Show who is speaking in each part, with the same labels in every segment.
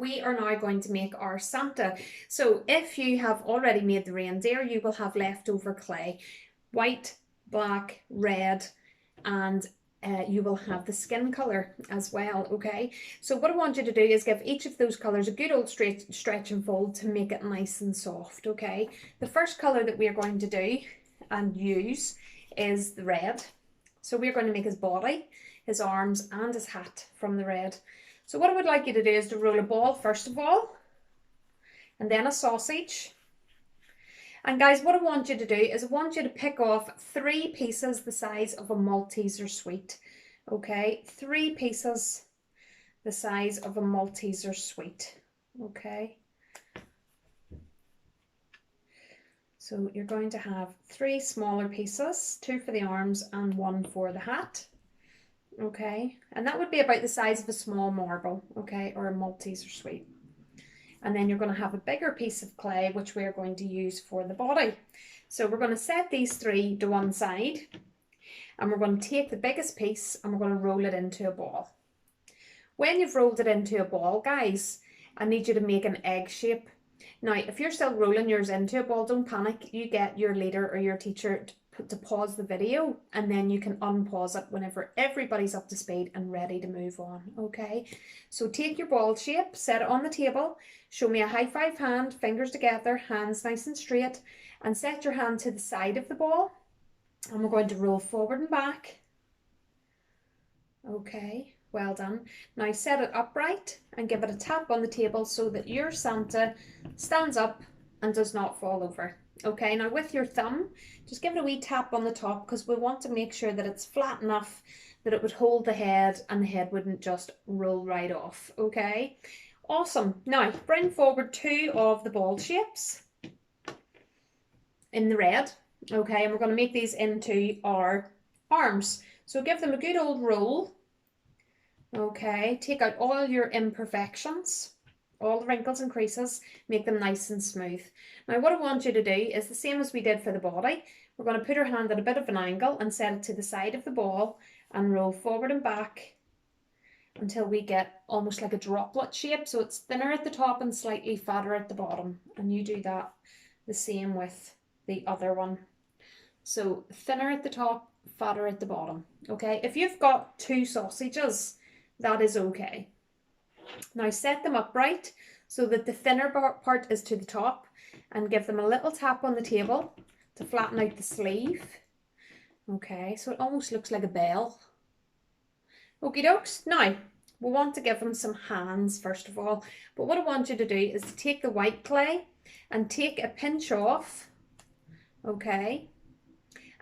Speaker 1: we are now going to make our Santa. So if you have already made the reindeer, you will have leftover clay, white, black, red, and you will have the skin color as well, okay? So what I want you to do is give each of those colors a good old stretch and fold to make it nice and soft, okay? The first color that we are going to do and use is the red. So we're going to make his body, his arms, and his hat from the red. So what I would like you to do is to roll a ball first of all, and then a sausage. And guys, what I want you to do is I want you to pick off 3 pieces the size of a Malteser sweet. Okay, 3 pieces the size of a Malteser sweet. Okay. So you're going to have 3 smaller pieces, 2 for the arms and 1 for the hat. Okay, and that would be about the size of a small marble, okay, or a Malteser sweet. And then you're going to have a bigger piece of clay, which we're going to use for the body. So we're going to set these 3 to one side, and we're going to take the biggest piece and we're going to roll it into a ball. When you've rolled it into a ball, guys, I need you to make an egg shape. Now, if you're still rolling yours into a ball, don't panic. You get your leader or your teacher to pause the video, and then you can unpause it whenever everybody's up to speed and ready to move on, okay? So take your ball shape, set it on the table, show me a high 5 hand, fingers together, hands nice and straight, and set your hand to the side of the ball, and we're going to roll forward and back. Okay, well done. Now set it upright and give it a tap on the table so that your Santa stands up and does not fall over. Okay, now with your thumb, just give it a wee tap on the top because we want to make sure that it's flat enough that it would hold the head and the head wouldn't just roll right off. Okay, awesome. Now bring forward 2 of the ball shapes in the red. Okay, and we're going to make these into our arms. So give them a good old roll. Okay, take out all your imperfections, all the wrinkles and creases, make them nice and smooth. Now what I want you to do is the same as we did for the body. We're going to put our hand at a bit of an angle and set it to the side of the ball and roll forward and back until we get almost like a droplet shape. So it's thinner at the top and slightly fatter at the bottom. And you do that the same with the other one. So thinner at the top, fatter at the bottom. Okay, if you've got 2 sausages, that is okay. Now set them upright so that the thinner part is to the top, and give them a little tap on the table to flatten out the sleeve. Okay, so it almost looks like a bell. Okie dokes. Now we want to give them some hands first of all, but what I want you to do is to take the white clay and take a pinch off, okay,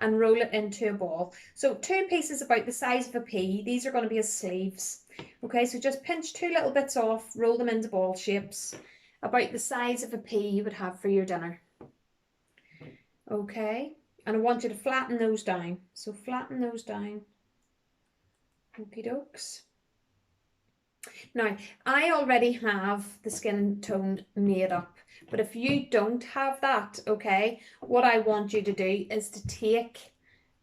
Speaker 1: and roll it into a ball. So 2 pieces about the size of a pea. These are going to be his sleeves. Okay, so just pinch 2 little bits off, roll them into ball shapes, about the size of a pea you would have for your dinner. Okay, and I want you to flatten those down. So flatten those down. Okie dokes. Now, I already have the skin tone made up, but if you don't have that, okay, what I want you to do is to take,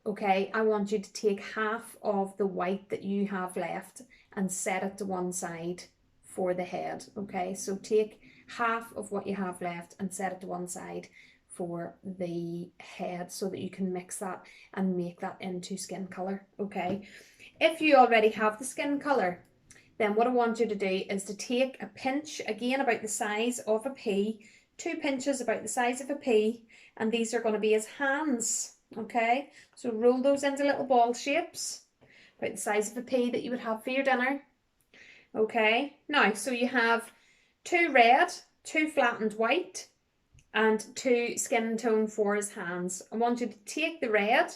Speaker 1: okay, I want you to take half of the white that you have left and set it to one side for the head, okay? So take half of what you have left and set it to one side for the head so that you can mix that and make that into skin color, okay? If you already have the skin color, then what I want you to do is to take a pinch, again about the size of a pea, 2 pinches about the size of a pea, and these are going to be his hands, okay? So roll those into little ball shapes, about the size of a pea that you would have for your dinner, okay? Now, so you have 2 red, 2 flattened white, and 2 skin tone for his hands. I want you to take the red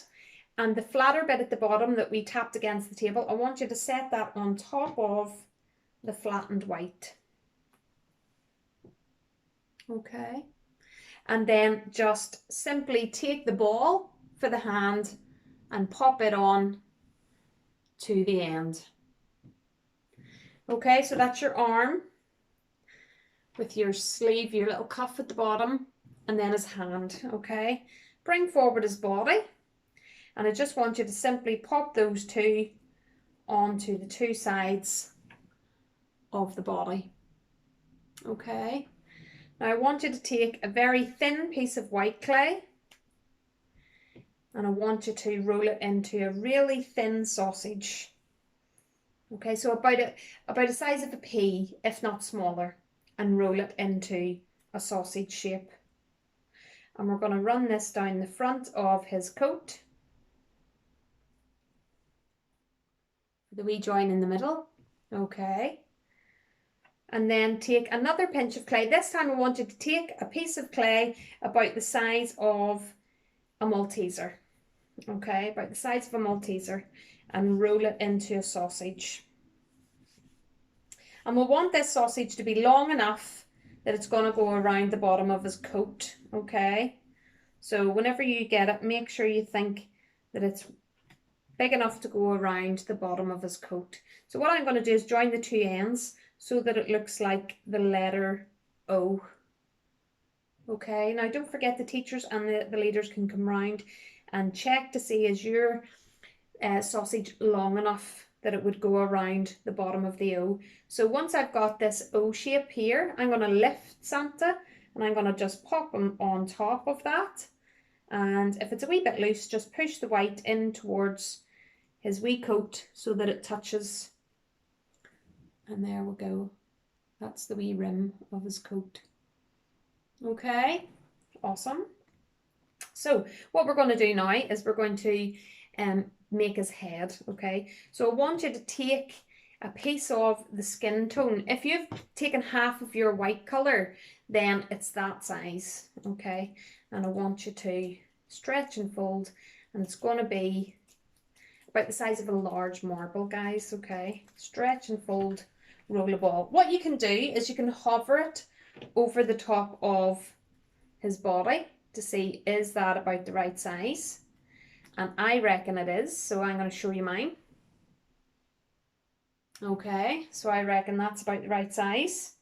Speaker 1: and the flatter bit at the bottom that we tapped against the table, I want you to set that on top of the flattened white. Okay. And then just simply take the ball for the hand and pop it on to the end. Okay, so that's your arm with your sleeve, your little cuff at the bottom, and then his hand, okay? Bring forward his body. And I just want you to simply pop those 2 onto the 2 sides of the body. Okay. Now I want you to take a very thin piece of white clay and I want you to roll it into a really thin sausage. Okay, so about the size of a pea, if not smaller, and roll it into a sausage shape. And we're going to run this down the front of his coat. The wee join in the middle. Okay. And then take another pinch of clay. This time I want you to take a piece of clay about the size of a Malteser. Okay, about the size of a Malteser, and roll it into a sausage. And we'll want this sausage to be long enough that it's going to go around the bottom of his coat. Okay, so whenever you get it, make sure you think that it's big enough to go around the bottom of his coat. So what I'm going to do is join the two ends so that it looks like the letter O. Okay, now don't forget the teachers and the leaders can come round and check to see is your sausage long enough that it would go around the bottom of the O. So once I've got this O shape here, I'm going to lift Santa and I'm going to just pop him on top of that. And if it's a wee bit loose, just push the white in towards his wee coat so that it touches. And there we go. That's the wee rim of his coat. Okay, awesome. So what we're going to do now is we're going to make his head. Okay, so I want you to take a piece of the skin tone. If you've taken half of your white color, then it's that size. Okay, and I want you to stretch and fold, and it's going to be about the size of a large marble, guys. Okay, stretch and fold, roll a ball. What you can do is you can hover it over the top of his body to see is that about the right size, and I reckon it is, so I'm going to show you mine. Okay, so I reckon that's about the right size,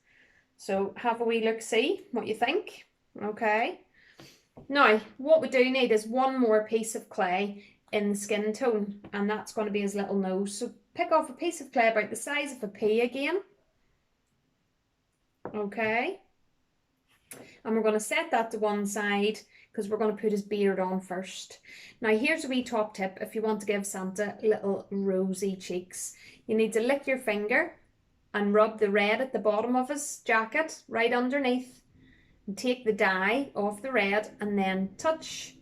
Speaker 1: so have a wee look, see what you think. Okay, now what we do need is one more piece of clay in the skin tone, and that's going to be his little nose. So pick off a piece of clay about the size of a pea again. Okay, and we're going to set that to one side because we're going to put his beard on first. Now here's a wee top tip if you want to give Santa little rosy cheeks. You need to lick your finger and rub the red at the bottom of his jacket right underneath, and take the dye off the red and then touch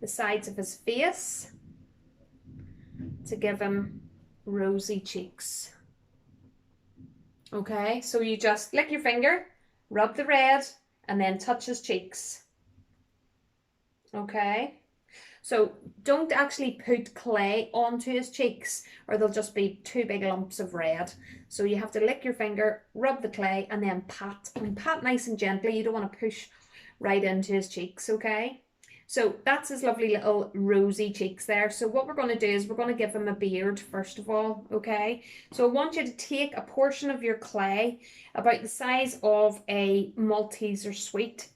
Speaker 1: the sides of his face to give him rosy cheeks. Okay, so you just lick your finger, rub the red, and then touch his cheeks. Okay, so don't actually put clay onto his cheeks or they'll just be two big lumps of red. So you have to lick your finger, rub the clay, and then pat. And pat nice and gently. You don't want to push right into his cheeks, okay? So that's his lovely little rosy cheeks there. So what we're going to do is we're going to give him a beard first of all, okay? So I want you to take a portion of your clay about the size of a Malteser sweet,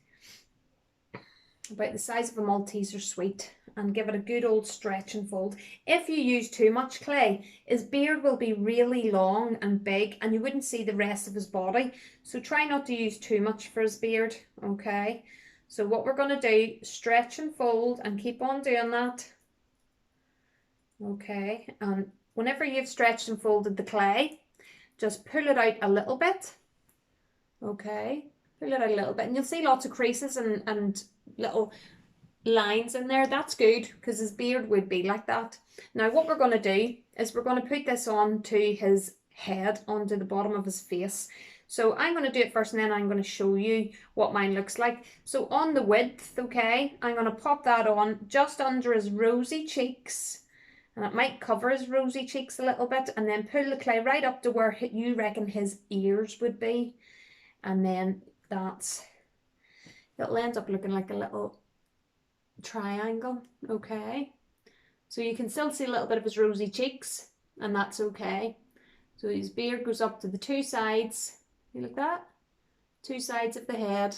Speaker 1: and give it a good old stretch and fold. If you use too much clay, his beard will be really long and big and you wouldn't see the rest of his body. So try not to use too much for his beard, okay? So what we're going to do, stretch and fold and keep on doing that. Okay, and whenever you've stretched and folded the clay, just pull it out a little bit. Okay, pull it out a little bit and you'll see lots of creases and little lines in there. That's good because his beard would be like that. Now what we're going to do is we're going to put this on to his head, onto the bottom of his face. So I'm going to do it first and then I'm going to show you what mine looks like. So on the width, okay, I'm going to pop that on just under his rosy cheeks, and it might cover his rosy cheeks a little bit, and then pull the clay right up to where you reckon his ears would be, and then it'll end up looking like a little triangle. Okay, so you can still see a little bit of his rosy cheeks, and that's okay. So his beard goes up to the two sides, like that, two sides of the head,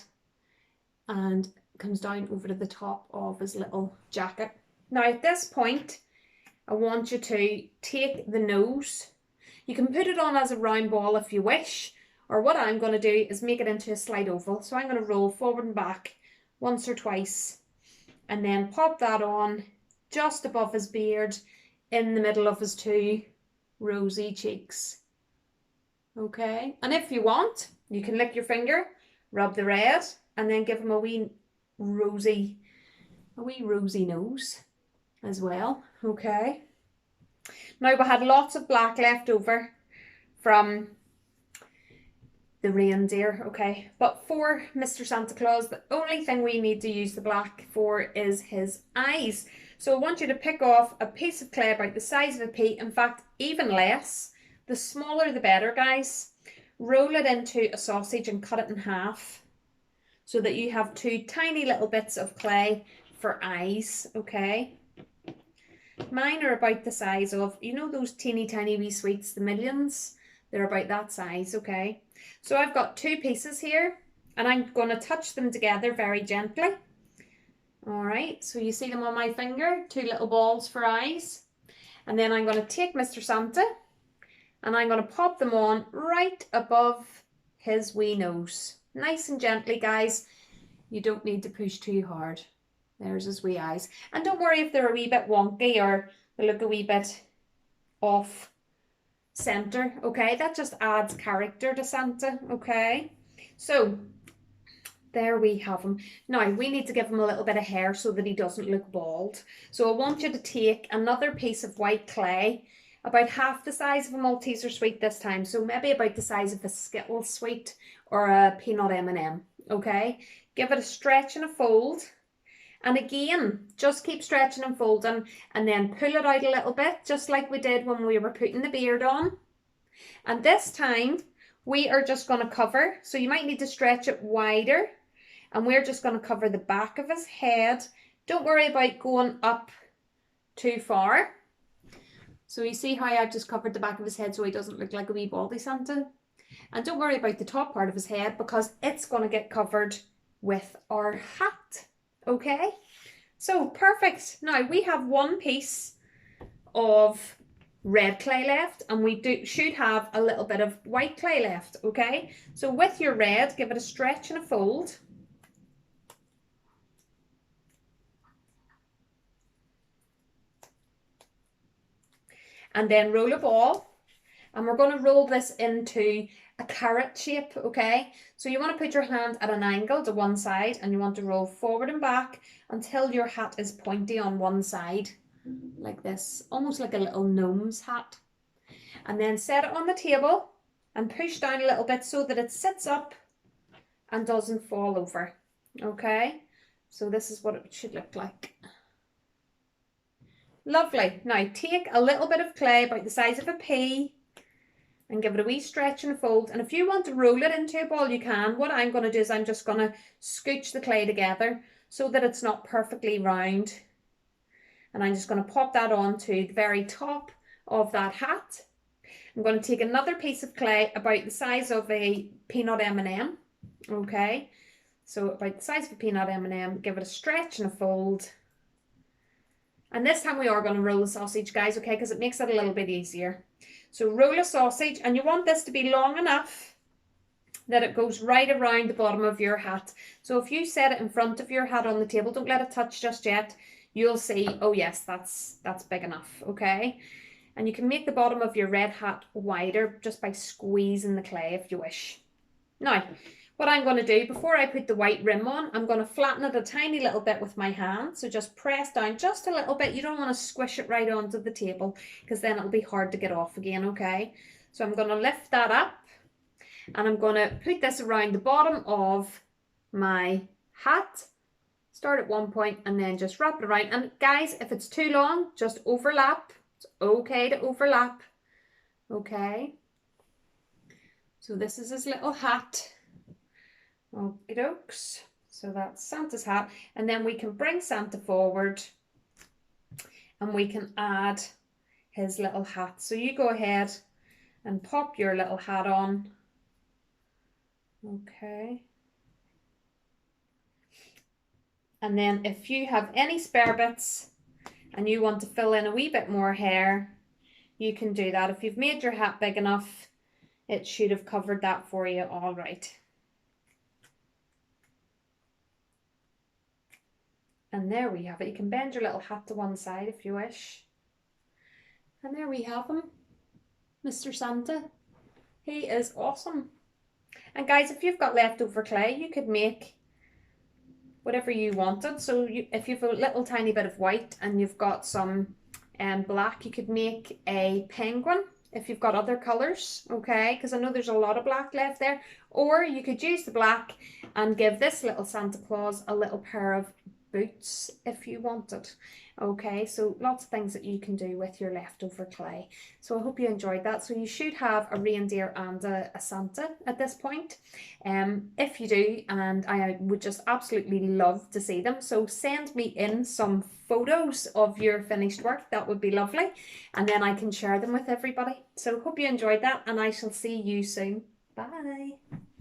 Speaker 1: and comes down over to the top of his little jacket. Now at this point I want you to take the nose. You can put it on as a round ball if you wish, Or what I'm going to do is make it into a slight oval. So I'm going to roll forward and back once or twice and then pop that on just above his beard in the middle of his two rosy cheeks. Okay, and if you want, you can lick your finger, rub the red, and then give him a wee rosy nose as well. Okay, now we had lots of black left over from the reindeer, okay, but for Mr. Santa Claus, the only thing we need to use the black for is his eyes. So I want you to pick off a piece of clay about the size of a pea, in fact, even less. The smaller the better, guys. Roll it into a sausage and cut it in half so that you have two tiny little bits of clay for eyes, okay? Mine are about the size of, you know those teeny tiny wee sweets, the Millions? They're about that size, okay? So I've got two pieces here and I'm going to touch them together very gently. All right, so you see them on my finger, two little balls for eyes. And then I'm going to take Mr. Santa and I'm going to pop them on right above his wee nose. Nice and gently, guys. You don't need to push too hard. There's his wee eyes. And don't worry if they're a wee bit wonky or they look a wee bit off center, okay? That just adds character to Santa, okay? So there we have him. Now we need to give him a little bit of hair so that he doesn't look bald. So I want you to take another piece of white clay, about half the size of a Malteser sweet this time, so maybe about the size of a Skittles sweet or a peanut M&M, okay? Give it a stretch and a fold. And again, just keep stretching and folding and then pull it out a little bit, just like we did when we were putting the beard on. And this time, we are just going to cover, so you might need to stretch it wider, and we're just going to cover the back of his head. Don't worry about going up too far. So you see how I've just covered the back of his head so he doesn't look like a wee baldy Santa? And don't worry about the top part of his head because it's going to get covered with our hat. Okay, so perfect. Now we have one piece of red clay left and we should have a little bit of white clay left, okay? So with your red, give it a stretch and a fold. And then roll a ball. And we're going to roll this into a carrot shape, okay? So you want to put your hand at an angle to one side and you want to roll forward and back until your hat is pointy on one side, like this, almost like a little gnome's hat. And then set it on the table and push down a little bit so that it sits up and doesn't fall over, okay? So this is what it should look like. Lovely. Now take a little bit of clay about the size of a pea and give it a wee stretch and a fold. And if you want to roll it into a ball, you can. What I'm going to do is I'm just going to scooch the clay together so that it's not perfectly round. And I'm just going to pop that onto the very top of that hat. I'm going to take another piece of clay about the size of a peanut M&M. Okay, so about the size of a peanut M&M, give it a stretch and a fold. And this time we are going to roll the sausage, guys, okay, because it makes it a little bit easier. So roll a sausage, and you want this to be long enough that it goes right around the bottom of your hat. So if you set it in front of your hat on the table, don't let it touch just yet. You'll see, oh yes, that's big enough, okay? And you can make the bottom of your red hat wider just by squeezing the clay if you wish. Now, what I'm going to do, before I put the white rim on, I'm going to flatten it a tiny little bit with my hand. So just press down just a little bit. You don't want to squish it right onto the table because then it'll be hard to get off again, okay? So I'm going to lift that up and I'm going to put this around the bottom of my hat. Start at one point and then just wrap it around. And guys, if it's too long, just overlap. It's okay to overlap, okay? So this is his little hat. Okie dokes. So that's Santa's hat. And then we can bring Santa forward and we can add his little hat. So you go ahead and pop your little hat on. Okay. And then if you have any spare bits and you want to fill in a wee bit more hair, you can do that. If you've made your hat big enough, it should have covered that for you all right. And there we have it. You can bend your little hat to one side if you wish. And there we have him, Mr. Santa. He is awesome. And guys, if you've got leftover clay, you could make whatever you wanted. So if you've a little tiny bit of white and you've got some black, you could make a penguin if you've got other colours, okay? Because I know there's a lot of black left there. Or you could use the black and give this little Santa Claus a little pair of boots if you wanted. Okay, so lots of things that you can do with your leftover clay. So I hope you enjoyed that. So you should have a reindeer and a Santa at this point. If you do, and I would just absolutely love to see them. So send me in some photos of your finished work. That would be lovely. And then I can share them with everybody. So hope you enjoyed that, and I shall see you soon. Bye.